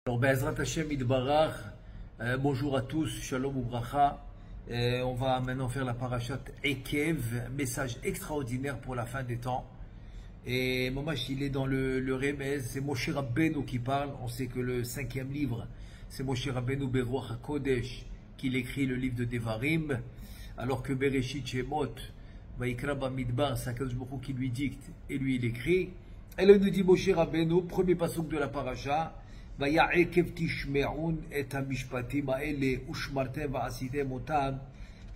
Alors, Be'ezrat Hashem Idbarach, bonjour à tous, Shalom Ubracha. On va maintenant faire la parashat Ekev, message extraordinaire pour la fin des temps. Et Momash, il est dans le Remez, c'est Moshe Rabbeinu qui parle. On sait que le 5e livre, c'est Moshe Rabbeinu Beruach HaKodesh qui écrit le livre de Devarim, alors que Bereshit Shemot, Vaikra Bamidbar, c'est Akadosh Baruch Hu qui lui dicte et lui il écrit. Et là, il nous dit Moshe Rabbeinu, premier pasuk de la parasha. ויעקב תשמעון את המשפטים האלה ושמרתם ועשיתם אותם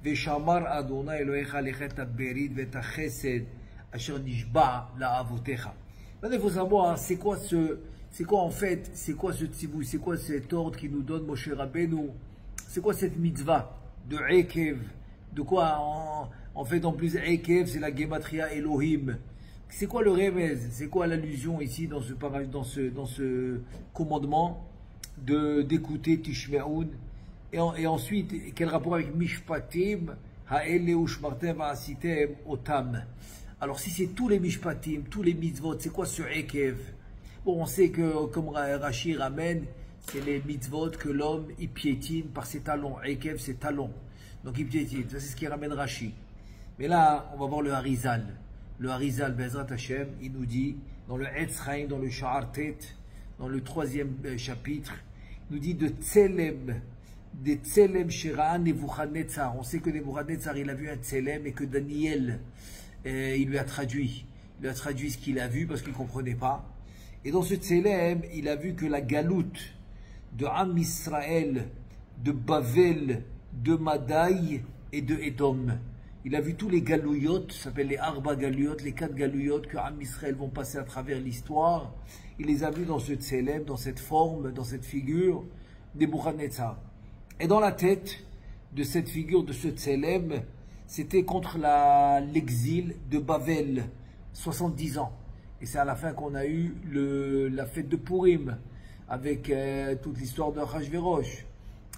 ושמר אדוני אלוהיך לך את הברית ואת החסד אשר נשבע לאבותיך. Maintenant, il faut savoir, c'est quoi ce tzibou, c'est quoi cet ordre qui nous donne Moshe Rabbeinu, c'est quoi cette mitzvah de Ekev, de quoi en fait en plus Ekev c'est la Gematria Elohim. C'est quoi le remez? C'est quoi l'allusion ici dans ce commandement d'écouter Tishme'un? Et ensuite, quel rapport avec Mishpatim, Ha'ele ushmartem va'asitem otam? Alors si c'est tous les Mishpatim, tous les mitzvot, c'est quoi ce Ekev? Bon, on sait que, comme Rashi ramène, c'est les mitzvot que l'homme il piétine par ses talons. Ekev, c'est talons. Donc il piétine, ça c'est ce qui ramène Rashi. Mais là, on va voir le Harizal. Le Harizal, Be'ezrat Hashem, il nous dit, dans le Etz Chaim, dans le Sha'ar Tet, dans le 3e chapitre, il nous dit de Tselem Shera'a Nebuchadnezzar. On sait que Nebuchadnezzar, il a vu un Tselem et que Daniel, il lui a traduit. Il lui a traduit ce qu'il a vu parce qu'il ne comprenait pas. Et dans ce Tselem, il a vu que la galoute de Am Israël, de Bavel, de Madaï et de Edom. Il a vu tous les galouyot, ça s'appelle les Arba galouyot, les 4 galouyot que Am Israël vont passer à travers l'histoire. Il les a vus dans ce Tselem, dans cette forme, dans cette figure, Nebuchadnezzar. Et dans la tête de cette figure, de ce Tselem, c'était contre l'exil de Bavel, 70 ans. Et c'est à la fin qu'on a eu la fête de Purim, avec toute l'histoire de Achashverosh.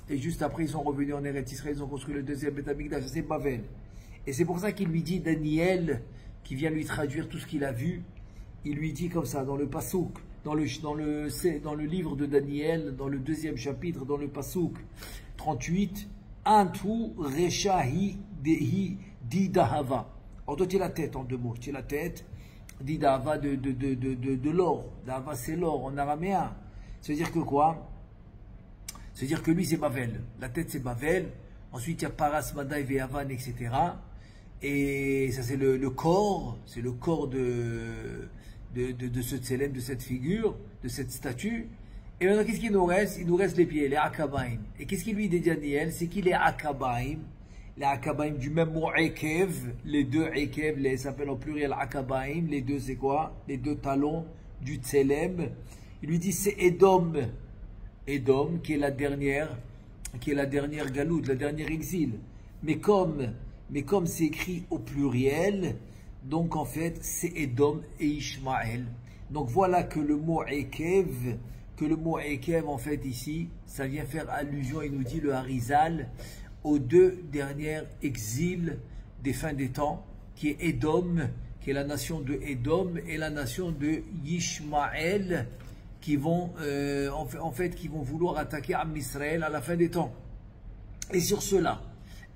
Et juste après, ils sont revenus en Eretz Israël, ils ont construit le 2e Beth Amikdash, c'est Bavel. Et c'est pour ça qu'il lui dit, Daniel, qui vient lui traduire tout ce qu'il a vu, il lui dit comme ça, dans le Passouk, dans le livre de Daniel, dans le 2e chapitre, dans le Passouk 38, Antu Reshahi Dehi Didahava. Alors toi, tu es la tête en 2 mots, tu es la tête, Didahava de l'or. Dahava, c'est l'or en araméen. Ça veut dire que quoi? Ça veut dire que lui, c'est Bavel. La tête, c'est Bavel. Ensuite, il y a Paras, Madaï, Ve'avan, etc. Et ça, c'est le corps, c'est le corps de ce Tselem, de cette figure, de cette statue. Et maintenant, qu'est-ce qu'il nous reste? Il nous reste les pieds, les Akabaim. Et qu'est-ce qu'il lui dit Daniel? C'est qu'il est Akabaim, les Akabaim du même mot Ekev, les 2 Ekev, ça s'appelle en pluriel Akabaim, les 2 c'est quoi? Les 2 talons du Tselem. Il lui dit c'est Edom, Edom qui est la dernière galoute, la dernière exil. Mais comme c'est écrit au pluriel, donc en fait c'est Edom et Ishmaël. Donc voilà que le mot Ekev, en fait ici, ça vient faire allusion, il nous dit le Harizal, aux 2 derniers exils des fins des temps, qui est Edom, qui est la nation de Edom, et la nation de Ishmaël, qui vont qui vont vouloir attaquer Am Israël à la fin des temps. Et sur cela,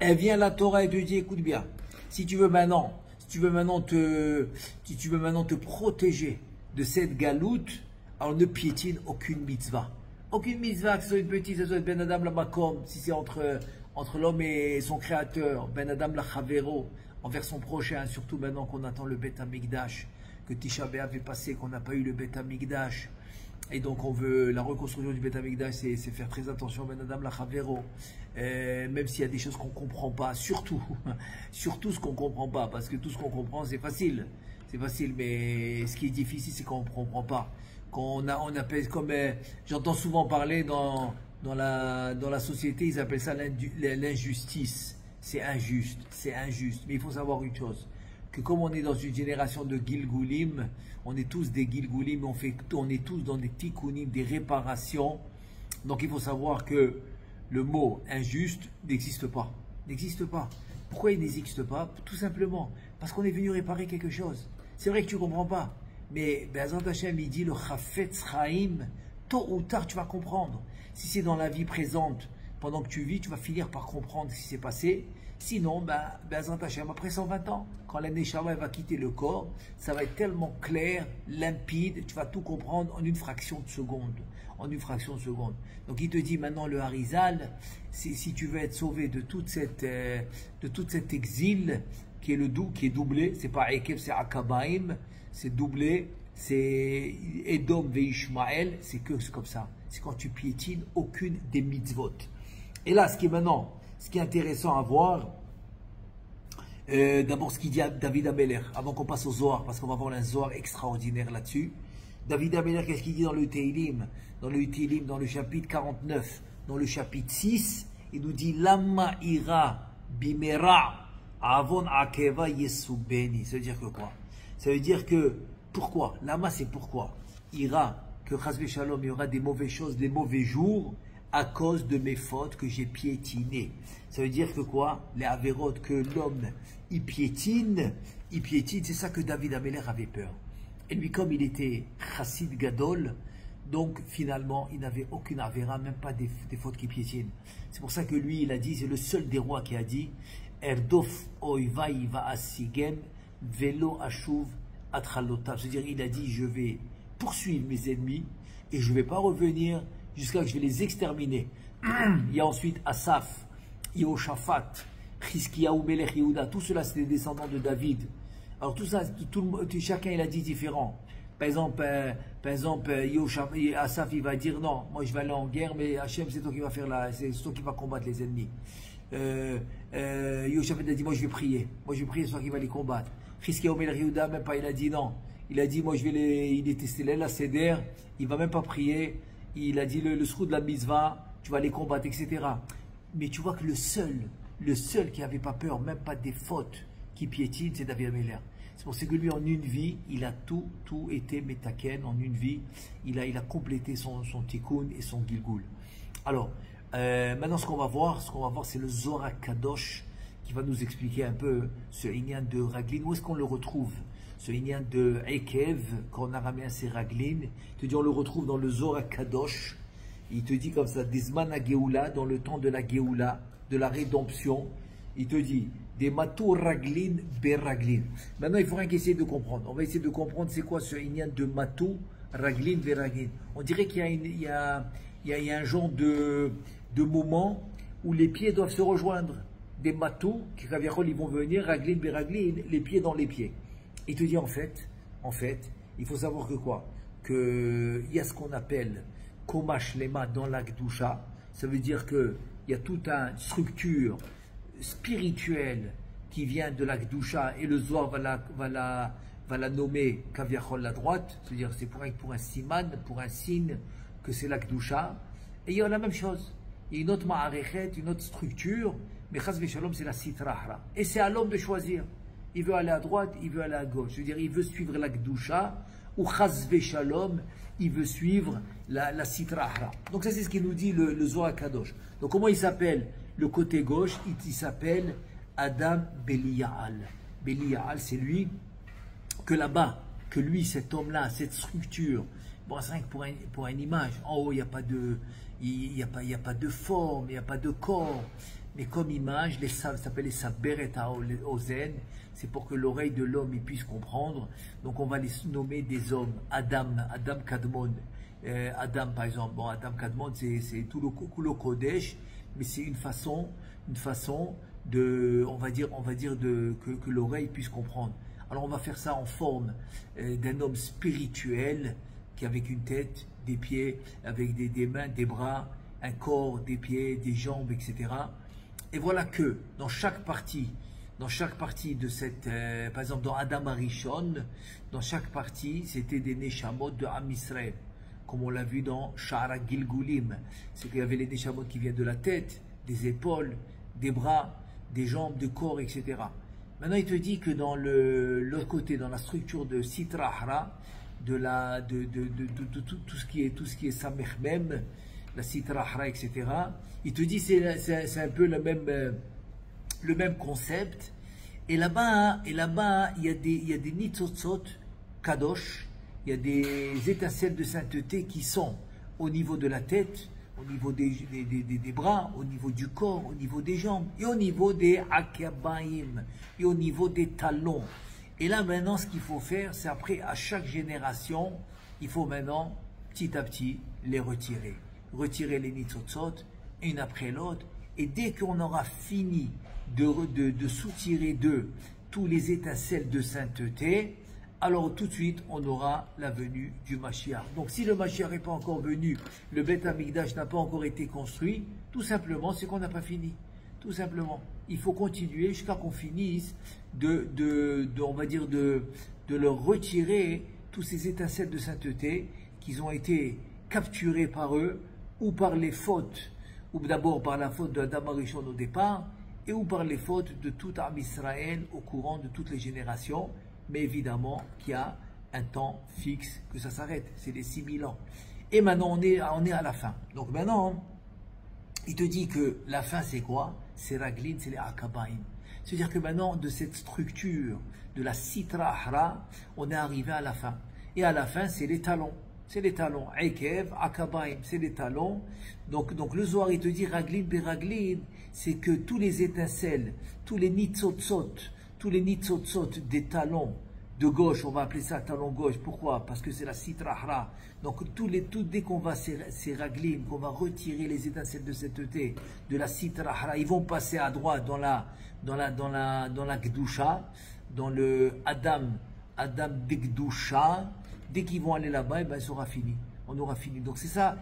elle vient la Torah et te dit, écoute bien, si tu veux maintenant te protéger de cette galoute, alors ne piétine aucune mitzvah. Aucune mitzvah, que ce soit une petite, que ce soit Ben Adam la Makom, si c'est entre l'homme et son créateur, Ben Adam la Chavero, envers son prochain, surtout maintenant qu'on attend le Beth Amikdash, que Tisha B'Av est passé, qu'on n'a pas eu le Beth Amikdash. Et donc on veut la reconstruction du Beth Amikdash, c'est faire très attention, Ben Adam la Chavero, même s'il y a des choses qu'on ne comprend pas, surtout ce qu'on ne comprend pas, parce que tout ce qu'on comprend c'est facile, mais ce qui est difficile c'est qu'on ne comprend pas, on appelle comme, j'entends souvent parler dans la société, ils appellent ça l'injustice, c'est injuste, mais il faut savoir une chose, que comme on est dans une génération de Gilgulim, on est tous des Gilgulim, on est tous dans des tikkunim, des réparations. Donc il faut savoir que le mot injuste n'existe pas. Pourquoi il n'existe pas? Tout simplement parce qu'on est venu réparer quelque chose. C'est vrai que tu ne comprends pas, mais Be'ezrat Hashem, il dit le Chafetz Chaim tôt ou tard, tu vas comprendre. Si c'est dans la vie présente, pendant que tu vis, tu vas finir par comprendre ce qui s'est passé. Sinon, après 120 ans, quand la Neshama va quitter le corps, ça va être tellement clair, limpide, tu vas tout comprendre en une fraction de seconde. En une fraction de seconde. Donc il te dit maintenant le Harizal, si tu veux être sauvé de toute cet exil qui est doublé, c'est pas Ekev, c'est Akabaim, c'est doublé, c'est Edom ve Ishmael, c'est comme ça. C'est quand tu piétines aucune des mitzvot. Et là, ce qui est intéressant à voir, d'abord ce qu'il dit à David Ameler, avant qu'on passe au Zohar, parce qu'on va voir un Zohar extraordinaire là-dessus. David Ameler, qu'est-ce qu'il dit dans le Teilim? Dans le chapitre 49, dans le chapitre 6, il nous dit Lama ira bimera avon akeva yesubeni. Ça veut dire que quoi? Ça veut dire que, pourquoi? Lama, c'est pourquoi? Ira, que Chazve Shalom, il y aura des mauvaises choses, des mauvais jours, à cause de mes fautes que j'ai piétinées. Ça veut dire que quoi? Les avérotes que l'homme, il piétine, c'est ça que David Ameler avait peur. Et lui, comme il était chassid gadol, donc finalement, il n'avait aucune avéra, même pas des fautes qui piétinent. C'est pour ça que lui, il a dit, c'est le seul des rois qui a dit, Erdof oivai va asigem, velo ashuv atralotav. C'est-à-dire, il a dit, je vais poursuivre mes ennemis et je ne vais pas revenir jusqu'à ce que je vais les exterminer. Il y a ensuite Asaph, Yehoshaphat, Chizkiyahu Melech Yehuda, tout cela c'est des descendants de David. Alors tout ça, chacun il a dit différent. Par exemple, Asaph il va dire non, moi je vais aller en guerre, mais Hachem c'est toi qui va faire c'est toi qui va combattre les ennemis. Yehoshaphat a dit moi je vais prier, c'est toi qui va les combattre. Chizkiyahu Melech Yehuda même pas, il a dit non. Il a dit moi je vais il était la Seder, il va même pas prier. Il a dit le sroud de la mitzvah, tu vas les combattre, etc. Mais tu vois que le seul qui n'avait pas peur, même pas des fautes qui piétinent, c'est David Ameler. C'est pour ça que lui, en une vie, il a tout été metaken. En une vie, il a complété son tikkun et son gilgul. Alors, maintenant, ce qu'on va voir, c'est le Zohar Kadosh qui va nous expliquer un peu ce inyan de Raglin. Où est-ce qu'on le retrouve? Ce inyan de Ekev, qu'en araméen c'est Raglin, il te dit on le retrouve dans le Zohar Kadosh. Il te dit comme ça, Desman Geoula, dans le temps de la Geoula, de la rédemption. Il te dit des matou Raglin beraglin. Maintenant, il faut rien qu'essayer de comprendre. On va essayer de comprendre c'est quoi ce inyan de matou Raglin beraglin. On dirait qu'il y a un genre de moment où les pieds doivent se rejoindre. Des matou, qui ils vont venir, Raglin beraglin, les pieds dans les pieds. Il te dit en fait, il faut savoir que quoi? Qu'il y a ce qu'on appelle Komash Lema dans la Gdusha. Ça veut dire qu'il y a toute une structure spirituelle qui vient de la Gdusha et le Zohar va la nommer Kaviachol la droite. C'est-à-dire c'est pour un siman, pour un signe que c'est la Gdusha. Et il y a la même chose. Il y a une autre ma'arechet, une autre structure, mais Chaz Veshalom c'est la Sitrahra. Et c'est à l'homme de choisir. Il veut aller à droite, il veut aller à gauche. Je veux dire, il veut suivre la Gdusha, ou Chaz Veshalom, il veut suivre la Sitrahra. Donc ça c'est ce qu'il nous dit le Zohar Kadosh. Donc comment il s'appelle le côté gauche? Il s'appelle Adam Belial. Belial, c'est lui que là-bas, que lui, cet homme-là, cette structure, bon, c'est rien que pour une image. En haut, il n'y a pas de forme, il n'y a pas de corps. Mais comme image, ça s'appelle les Saberet Ozen, c'est pour que l'oreille de l'homme puisse comprendre. Donc on va les nommer des hommes. Adam Kadmon. Adam par exemple, bon, Adam Kadmon c'est tout le Kodesh, mais c'est une façon de, on va dire que l'oreille puisse comprendre. Alors on va faire ça en forme d'un homme spirituel qui avec une tête, des pieds, avec des mains, des bras, un corps, des pieds, des jambes, etc. Et voilà que dans chaque partie de cette, par exemple dans Adam Arishon, dans chaque partie, c'était des Neshamot de Am Yisrael, comme on l'a vu dans Sha'ara Gilgulim. C'est qu'il y avait les Neshamot qui viennent de la tête, des épaules, des bras, des jambes, du corps, etc. Maintenant, il te dit que dans l'autre côté, dans la structure de Sitrahra, de tout ce qui est Samech Mem, la Sitrahra, etc. Il te dit c'est un peu le même concept. Et là-bas, il y a des nitzotzot kadosh, il y a des étincelles de sainteté qui sont au niveau de la tête, au niveau des bras, au niveau du corps, au niveau des jambes, et au niveau des akabaim, et au niveau des talons. Et là maintenant, ce qu'il faut faire, c'est après, à chaque génération, il faut maintenant, petit à petit, les retirer. Retirer les nitzotzot, une après l'autre, et dès qu'on aura fini de soutirer d'eux tous les étincelles de sainteté, alors tout de suite, on aura la venue du Mashiach. Donc si le Mashiach n'est pas encore venu, le Beth Amikdash n'a pas encore été construit, tout simplement, c'est qu'on n'a pas fini. Tout simplement. Il faut continuer jusqu'à qu'on finisse on va dire, de leur retirer tous ces étincelles de sainteté qui ont été capturées par eux, ou par les fautes, ou d'abord par la faute de Adam Arishon au départ, et ou par les fautes de tout Am Israël au courant de toutes les générations, mais évidemment qu'il y a un temps fixe que ça s'arrête, c'est les 6000 ans. Et maintenant on est à la fin. Donc maintenant, il te dit que la fin c'est quoi? C'est Raglin, c'est les Akabaim. C'est-à-dire que maintenant, de cette structure, de la Sitra Ahra, on est arrivé à la fin. Et à la fin, c'est les talons. C'est les talons. Ekev, Akabaim, c'est les talons. Donc le Zohar, il te dit Raglin, Beraglin, c'est que tous les étincelles, tous les nitzotzot des talons de gauche, on va appeler ça talon gauche. Pourquoi? Parce que c'est la Sitra Ahra. Donc dès qu'on va ces Raglin, qu'on va retirer les étincelles de sainteté de la Sitra Ahra, ils vont passer à droite dans la Gdusha, dans le Adam de Gdusha. Dès qu'ils vont aller là-bas, ben, ça aura fini. On aura fini. Donc c'est ça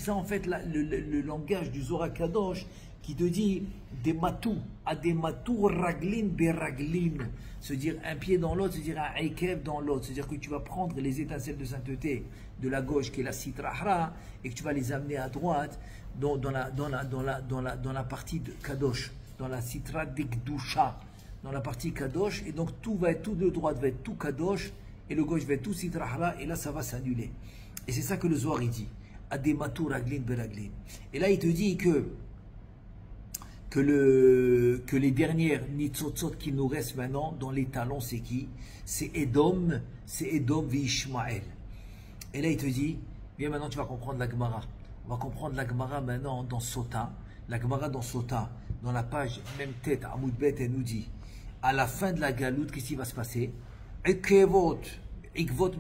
en fait le langage du Zohar Kadosh qui te dit des matou, à des matou raglin beraglin. Se dire un pied dans l'autre, se dire un eikev dans l'autre. C'est-à-dire que tu vas prendre les étincelles de sainteté de la gauche qui est la Sitra Ahra et que tu vas les amener à droite dans la partie de Kadosh, dans la Sitra Dikdusha, dans la partie Kadosh. Et donc tout de droite va être tout Kadosh et le gauche va être tout Sitra Ahra et là ça va s'annuler. Et c'est ça que le Zohar il dit. Adematou raglin beraglin. Et là il te dit que les dernières nitzotzot qui nous restent maintenant dans les talons, c'est qui? C'est Edom Vishmael. Et là il te dit, viens maintenant tu vas comprendre la Gemara. On va comprendre la Gemara maintenant dans Sota. La Gemara dans Sota, dans la page même tête, Amoudbet, elle nous dit, à la fin de la galoute, qu'est-ce qui va se passer? Ikvot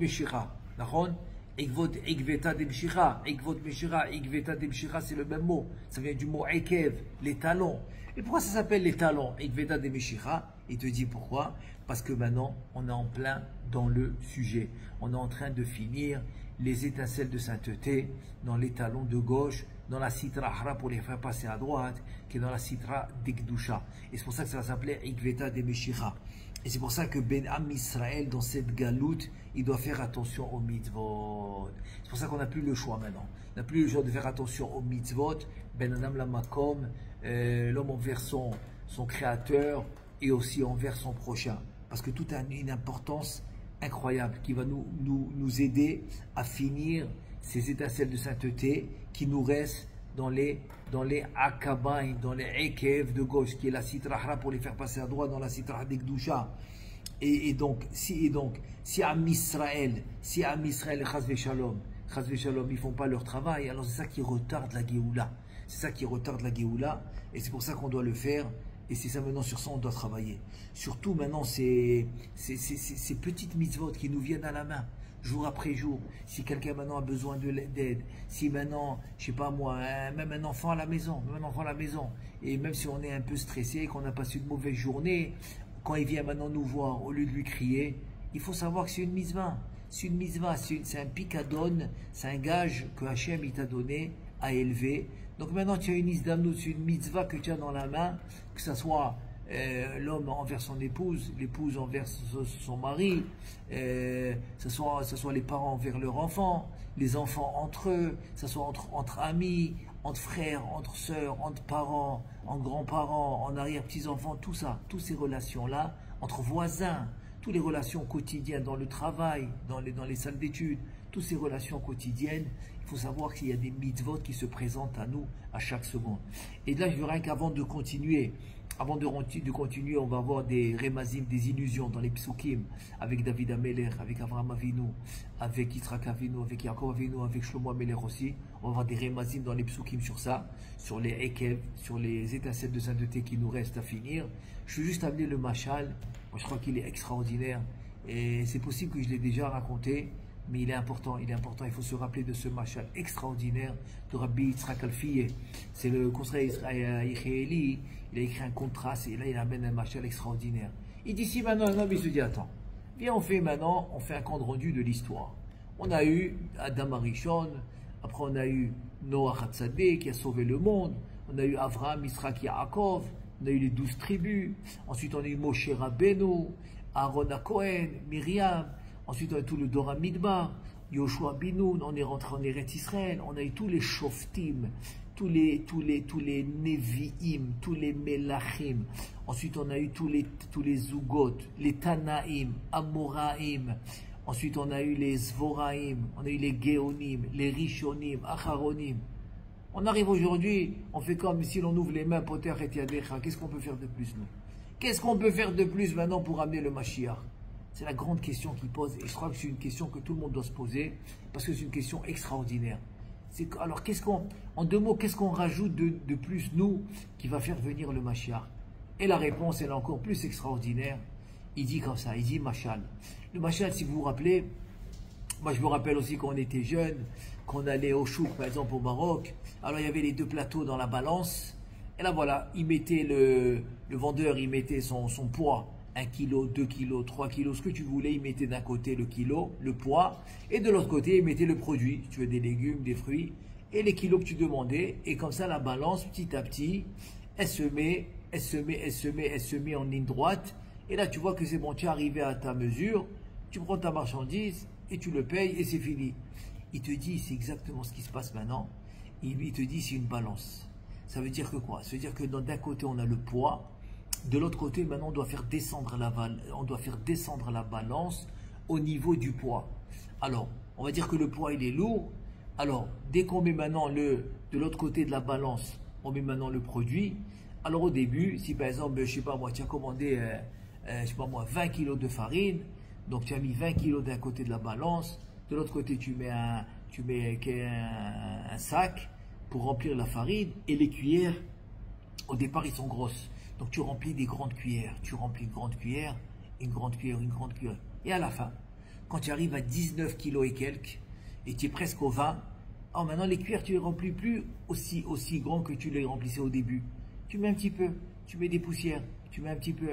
Meshira. D'accord? Ikveta de Meshira. Ikvot Meshira, Ikveta de Meshira, c'est le même mot. Ça vient du mot Ekev, les talons. Et pourquoi ça s'appelle les talons? Ikveta de Meshira. Il te dit pourquoi? Parce que maintenant, on est en plein dans le sujet. On est en train de finir les étincelles de sainteté dans les talons de gauche, dans la Sitra Ahra pour les faire passer à droite, qui est dans la Sitra Dikdusha. Et c'est pour ça que ça va s'appeler Ikveta de Meshira. Et c'est pour ça que Ben Am Israël, dans cette galoute, il doit faire attention aux mitzvot. C'est pour ça qu'on n'a plus le choix maintenant. On n'a plus le choix de faire attention aux mitzvot. Ben Adam la Makom, l'homme envers son créateur et aussi envers son prochain. Parce que tout a une importance incroyable qui va nous aider à finir ces étincelles de sainteté qui nous restent dans les akabain, dans les ekev de gauche, qui est la Sitra Ahra pour les faire passer à droite dans la Sitra Dikdusha. Et donc, si Am Israël, Chaz Shalom, ils font pas leur travail, alors c'est ça qui retarde la Géoula. C'est ça qui retarde la Géoula, et c'est pour ça qu'on doit le faire. Et c'est ça maintenant, sur ça on doit travailler. Surtout maintenant, ces petites mitzvot qui nous viennent à la main, jour après jour. Si quelqu'un maintenant a besoin d'aide, si maintenant, je sais pas moi, même un enfant à la maison, et même si on est un peu stressé, qu'on a passé une mauvaise journée, quand il vient maintenant nous voir, au lieu de lui crier, il faut savoir que c'est une mitzvah. C'est une mitzvah, c'est un picadon, c'est un gage que Hachem il t'a donné à élever. Donc maintenant tu as une isdamnout, c'est une mitzvah que tu as dans la main, que ce soit l'homme envers son épouse, l'épouse envers son mari, ce soit les parents envers leurs enfants, les enfants entre eux, ce soit entre amis, entre frères, entre sœurs, entre parents, entre grands-parents, en arrière-petits-enfants, tout ça, toutes ces relations-là, entre voisins, toutes les relations quotidiennes dans le travail, dans les salles d'études, toutes ces relations quotidiennes, il faut savoir qu'il y a des mitzvot qui se présentent à nous à chaque seconde. Et là, je verrai qu'avant de continuer avant de continuer, on va voir des remazim, des illusions dans les psukim, avec David Ameler, avec Avraham Avinu, avec Yitzhak Avinu, avec Yaakov Avinu, avec Shlomo Ameler aussi. On va voir des remazim dans les psukim sur ça, sur les ekev, sur les étincelles de sainteté qui nous restent à finir. Je vais juste amener le machal. Moi, je crois qu'il est extraordinaire. Et c'est possible que je l'ai déjà raconté, mais il est important, il faut se rappeler de ce machal extraordinaire de Rabbi Yitzhak Alfieh. C'est le conseil israélien, il a écrit un contraste et là il amène un machal extraordinaire. Il dit si maintenant un homme il se dit attends, viens on fait un compte rendu de l'histoire. On a eu Adam Arishon, après on a eu Noach Hatzadeh qui a sauvé le monde, on a eu Avraham, Yitzhak, Yaakov, on a eu les 12 tribus, ensuite on a eu Moshe Rabbeinu, Aaron Cohen, Myriam, ensuite on a eu tout le Dora Midbar, Yoshua Binoun, on est rentré en Eretz Israël, on a eu tous les Shoftim, tous les Nevi'im, tous les Melachim, ensuite on a eu tous les Zugot, les Tanaïm, Amoraïm, ensuite on a eu les Zvoraïm, on a eu les Géonim, les Rishonim, Acharonim. On arrive aujourd'hui, on fait comme si l'on ouvre les mains, Poter et Yadecha. Qu'est-ce qu'on peut faire de plus, nous? Qu'est-ce qu'on peut faire de plus maintenant pour amener le Mashiach? C'est la grande question qu'il pose, et je crois que c'est une question que tout le monde doit se poser, parce que c'est une question extraordinaire. Alors, en deux mots, qu'est-ce qu'on rajoute de plus, nous, qui va faire venir le Mashiach? Et la réponse, elle est encore plus extraordinaire. Il dit comme ça, il dit Machal. Le Machal, si vous vous rappelez, moi je me rappelle aussi quand on était jeune, qu'on allait au chouk, par exemple au Maroc, alors il y avait les deux plateaux dans la balance, et là voilà, il mettait le vendeur, il mettait son poids, 1 kg, 2 kg, 3 kg, ce que tu voulais, il mettait d'un côté le kilo, le poids, et de l'autre côté, il mettait le produit, si tu veux des légumes, des fruits, et les kilos que tu demandais, et comme ça la balance, petit à petit, elle se met en ligne droite, et là tu vois que c'est bon, tu es arrivé à ta mesure, tu prends ta marchandise, et tu le payes, et c'est fini. Il te dit, c'est exactement ce qui se passe maintenant, il te dit, c'est une balance. Ça veut dire que quoi? Ça veut dire que d'un côté, on a le poids, de l'autre côté, maintenant, on doit faire descendre la balance au niveau du poids. Alors, on va dire que le poids, il est lourd. Alors, dès qu'on met maintenant de l'autre côté de la balance, on met maintenant le produit. Alors, au début, si par exemple, je sais pas moi, tu as commandé, je sais pas moi, 20 kg de farine, donc tu as mis 20 kg d'un côté de la balance, de l'autre côté, tu mets un sac pour remplir la farine, et les cuillères, au départ, ils sont grosses. Donc tu remplis des grandes cuillères, tu remplis une grande cuillère, une grande cuillère, une grande cuillère. Et à la fin, quand tu arrives à 19 kilos et quelques, et tu es presque au 20, alors maintenant les cuillères, tu ne les remplis plus aussi grand que tu les remplissais au début. Tu mets un petit peu, tu mets des poussières, tu mets un petit peu,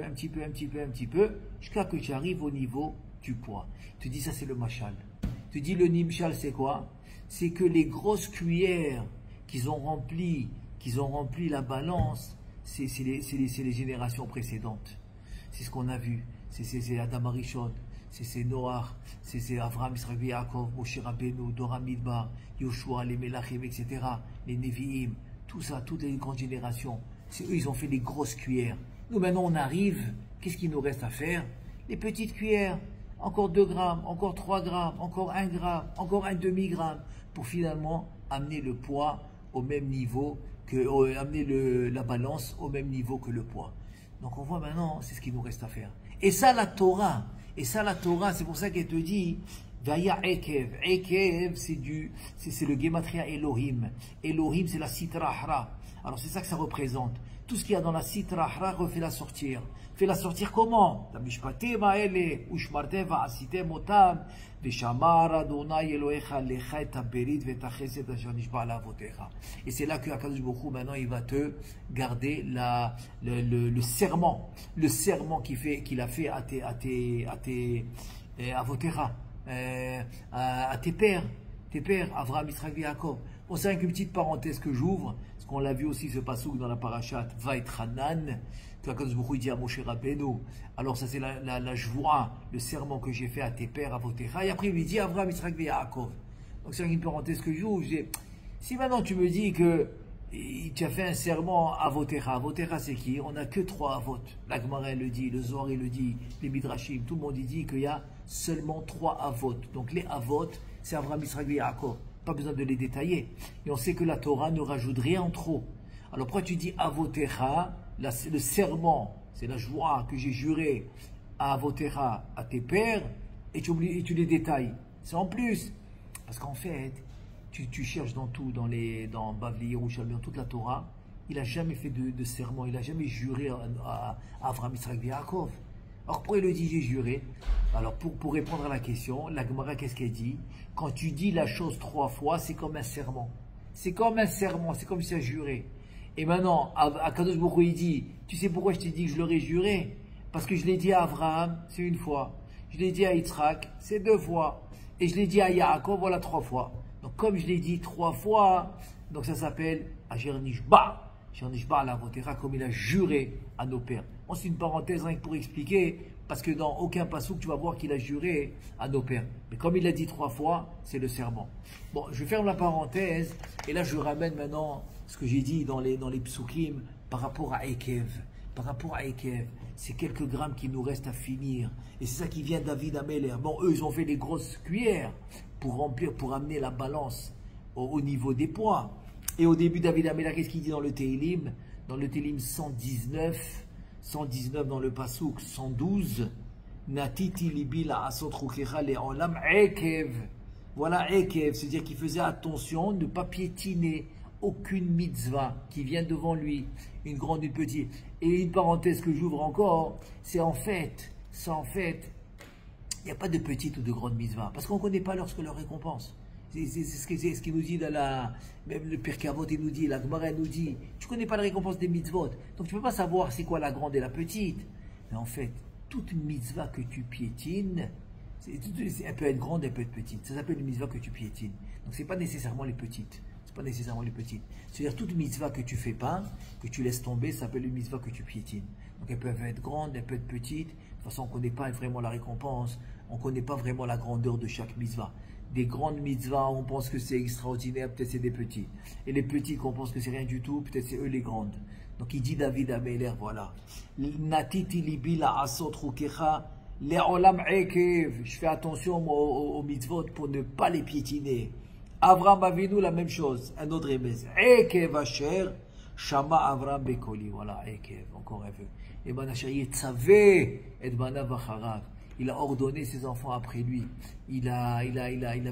jusqu'à que tu arrives au niveau du poids. Tu dis ça c'est le machal. Tu dis le nimshal c'est quoi? C'est que les grosses cuillères qu'ils ont rempli la balance, c'est les générations précédentes. C'est ce qu'on a vu. C'est Adam Arishon, c'est Noach, c'est Avraham, Yitzhak, Yaakov, Moshe Rabbeinu, Dora Midbar, Yoshua, les Melachim, etc. Les Nevi'im, tout ça, toutes les grandes générations. C'est eux, ils ont fait les grosses cuillères. Nous, maintenant, on arrive. Qu'est-ce qu'il nous reste à faire? Les petites cuillères. Encore 2 grammes, encore 3 grammes, encore 1 gramme, encore un demi-gramme, pour finalement amener le poids au même niveau amener la balance au même niveau que le poids. Donc on voit maintenant, c'est ce qu'il nous reste à faire. Et ça la Torah, c'est pour ça qu'elle te dit, Vaya Ekev. Ekev, c'est le Gematria Elohim. Elohim, c'est la Sitra Ahra. Alors c'est ça que ça représente. Tout ce qu'il y a dans la Sitra Ahra, refait-la sortir. Fais-la sortir comment? La Mishpatim Ha'ele, Ushmartem Va'asitem Otam, Veshamar Adonai Elohecha Lecha et Berit Vetachesed Asher Nishba La'avotecha. Et c'est là que Akadosh Baruch Hu, maintenant, il va te garder le serment qu'il a fait à tes pères, Avraham, Yitzhak, Yaakov. Bon, c'est une petite parenthèse que j'ouvre, parce qu'on l'a vu aussi ce passouk dans la parashat Vaïtranan, que Akadosh Baruch Hu dit à Moshe Rabbeinu. Alors ça c'est la joie, le serment que j'ai fait à tes pères, à vos terras. Et après il lui dit Avraham, Yitzhak, Yaakov. Donc c'est une parenthèse que j'ouvre. Si maintenant tu me dis que tu as fait un serment à Avotera c'est qui? On n'a que 3 Avot. La Gemara le dit, le Zohar le dit, les Midrashim, tout le monde dit qu'il y a seulement 3 Avot. Donc les Avot, c'est Avraham, Yitzhak, Yaakov. Pas besoin de les détailler. Et on sait que la Torah ne rajoute rien en trop. Alors pourquoi tu dis avotecha, le serment, c'est la joie que j'ai juré à avotecha, à tes pères, et tu les détailles. C'est en plus. Parce qu'en fait, tu cherches dans tout, dans Bavli, Yerushalmi, dans toute la Torah, il n'a jamais fait de serment, il n'a jamais juré à Avraham, Yitzhak et Yaakov. Alors pourquoi il le dit j'ai juré? Alors pour répondre à la question, la Gemara qu'est-ce qu'elle dit? Quand tu dis la chose 3 fois, c'est comme un serment. C'est comme un serment, c'est comme si tu as juré. Et maintenant, Akadosh Baruch Hu, il dit, tu sais pourquoi je t'ai dit que je l'aurais juré? Parce que je l'ai dit à Avraham, c'est 1 fois. Je l'ai dit à Yitzhak, c'est 2 fois. Et je l'ai dit à Yaakov, voilà 3 fois. Donc comme je l'ai dit 3 fois, donc ça s'appelle Asher Nishba. Asher Nishba la votera, comme il a juré à nos pères. Bon, c'est une parenthèse rien que pour expliquer, parce que dans aucun passouk tu vas voir qu'il a juré à nos pères. Mais comme il l'a dit 3 fois, c'est le serment. Bon, je ferme la parenthèse, et là je ramène maintenant ce que j'ai dit dans les psukim par rapport à Ekev. Par rapport à Ekev, c'est quelques grammes qui nous restent à finir. Et c'est ça qui vient David Améler. Bon, eux, ils ont fait des grosses cuillères pour remplir, pour amener la balance au niveau des poids. Et au début, David Améler, qu'est-ce qu'il dit dans le Télim? Dans le Télim 119 dans le Passouk 112, Natiti libi la asot rukecha le'olam Ekev. Voilà Ekev, c'est-à-dire qu'il faisait attention de ne pas piétiner aucune mitzvah qui vient devant lui, une grande, une petite. Et une parenthèse que j'ouvre encore, c'est en fait, il n'y a pas de petite ou de grande mitzvah, parce qu'on ne connaît pas leur récompense. C'est ce qu'il nous dit dans même le Pirkei Avot, il nous dit, la Gemara nous dit, tu ne connais pas la récompense des mitzvot, donc tu ne peux pas savoir c'est quoi la grande et la petite. Mais en fait, toute mitzvah que tu piétines, elle peut être grande, elle peut être petite. Ça s'appelle une mitzvah que tu piétines. Donc ce n'est pas nécessairement les petites. Pas nécessairement les petites. C'est-à-dire toute mitzvah que tu fais pas, que tu laisses tomber, ça s'appelle une mitzvah que tu piétines. Donc elles peuvent être grandes, elles peuvent être petites. De toute façon, on ne connaît pas vraiment la récompense, on ne connaît pas vraiment la grandeur de chaque mitzvah. Des grandes mitzvahs, on pense que c'est extraordinaire, peut-être c'est des petits. Et les petits, qu'on pense que c'est rien du tout, peut-être c'est eux les grandes. Donc il dit David Améler, voilà. Natiti libi la asot rukecha le'olam ekev. Je fais attention moi, aux mitzvot pour ne pas les piétiner. Avraham Avinu, la même chose, un autre remez. Ekev Asher, Shama Avraham Bekoli. Voilà, Ekev, encore un peu. Et Banachari Tzavé, et Banav Acharav. Il a ordonné ses enfants après lui. Il a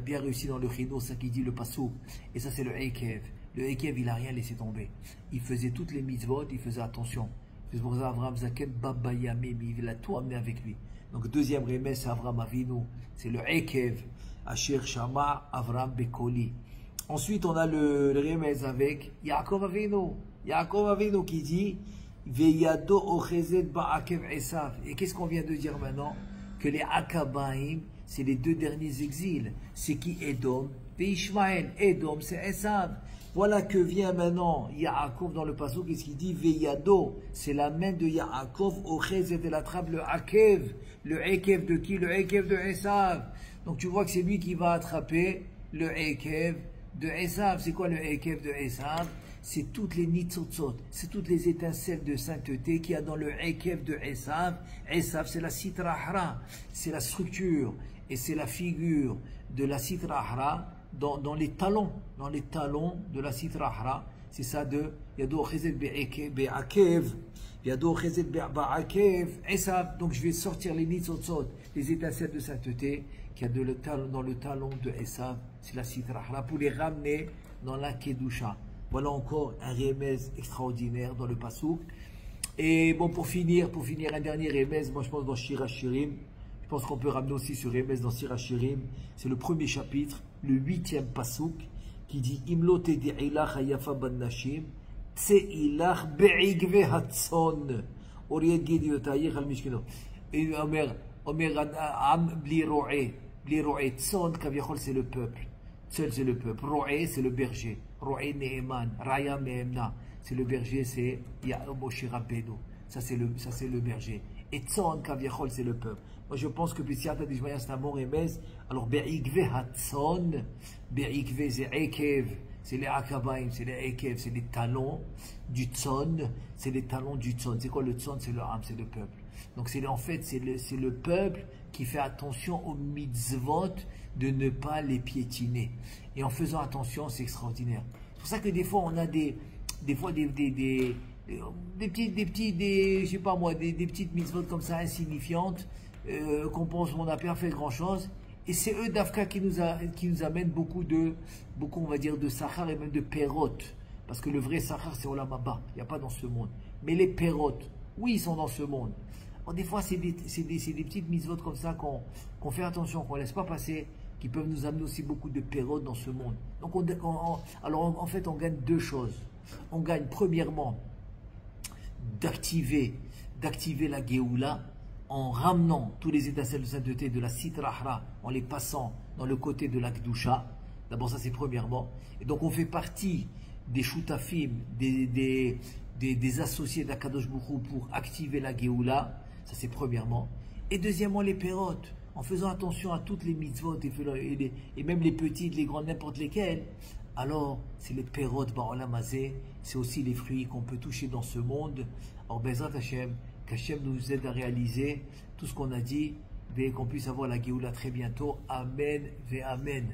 bien réussi dans le chino, ça qui dit le passouk. Et ça, c'est le Ekev. Le Ekev, il n'a rien laissé tomber. Il faisait toutes les mitzvot, il faisait attention. C'est pour ça Avraham Zaken Baba Yamim, il a tout amené avec lui. Donc, deuxième remez, c'est Avraham Avinu. C'est le Ekev. Asher Shama Avraham Bekoli. Ensuite, on a le remez avec Yaakov Avinu. Yaakov Avinu qui dit Veyado ochezet ba'akev Esav. Et qu'est-ce qu'on vient de dire maintenant? Que les Akabaim, c'est les 2 derniers exils. C'est qui? Edom et Ishmaël. Edom, c'est Esav. Voilà que vient maintenant Yaakov dans le passage. Qu'est-ce qu'il dit? Veyado, c'est la main de Yaakov ochezet, elle attrape le Akev. Le Ekev de qui? Le Ekev de Esav. Donc tu vois que c'est lui qui va attraper le Ekev de Esav. C'est quoi le Ekev de Esav? C'est toutes les nitzotzot, c'est toutes les étincelles de sainteté qu'il y a dans le Ekev de Esav. Esav, c'est la Sitra Ahra, c'est la structure et c'est la figure de la Sitra Ahra dans les talons de la Sitra Ahra. C'est ça de Yado Chezet Be'akev. Yado Chezet Be'akev. Esav. Donc je vais sortir les nitzotzot, les étincelles de sainteté qu'il y a dans le talon de Esav, c'est la Sitra Ahra, pour les ramener dans la Kedusha. Voilà encore un remez extraordinaire dans le Passouk. Et bon, pour finir un dernier remez, moi je pense dans Shir HaShirim, je pense qu'on peut ramener aussi ce remez dans Shir HaShirim. C'est le premier chapitre, le 8e Passouk, qui dit Imlo tedi'ilach hayafa ban nashim, tse'ilach be'igve hatzon, oriet gediotayich al mishkeno. Et Omer am bli ro'e, tzon, kaviachol c'est le peuple. Seul c'est le peuple. Ro'e c'est le berger. Ro'e Ne'eman. Raya Me'emna. C'est le berger, c'est Moshe Rabbeinu. Ça c'est le berger. Et Tzon Kaviachol c'est le peuple. Moi je pense que Bessiata Dishmaya c'est un bon remez. Alors Be'ikve Hatzon. Be'ikve c'est Ekev. C'est les Akabaim, c'est les Ekev, c'est les talons du Tzon. C'est les talons du Tzon. C'est quoi le Tzon? C'est le Ham, c'est le peuple. Donc en fait c'est le peuple qui fait attention aux mitzvot, de ne pas les piétiner. Et en faisant attention, c'est extraordinaire. C'est pour ça que des fois, on a des des fois je sais pas moi, des petites mitzvot comme ça insignifiantes, qu'on pense qu'on n'a pas fait grand chose. Et c'est eux d'Afka qui nous amènent beaucoup, on va dire, de sachar et même de perot. Parce que le vrai sachar, c'est Olam Haba. Il n'y a pas dans ce monde. Mais les perot, oui, ils sont dans ce monde. Alors, des fois, c'est des petites mitzvot comme ça qu'on fait attention, qu'on ne laisse pas passer, qui peuvent nous amener aussi beaucoup de perot dans ce monde. Donc, alors, en fait, on gagne deux choses. On gagne, premièrement, d'activer la Géoula, en ramenant tous les étincelles de sainteté de la Sitrahra, en les passant dans le côté de la Kdusha. D'abord, ça c'est premièrement. Et donc, on fait partie des Shutafim, des associés d'Akadosh Boukhou pour activer la Géoula. Ça c'est premièrement. Et deuxièmement, les pérotes, en faisant attention à toutes les mitzvot et même les petites, les grandes, n'importe lesquelles. Alors, c'est les pérotes Ba'olam Hazeh, c'est aussi les fruits qu'on peut toucher dans ce monde. Alors, Bezrat Hashem, qu'Hachem nous aide à réaliser tout ce qu'on a dit, et qu'on puisse avoir la Géoula très bientôt. Amen ve Amen.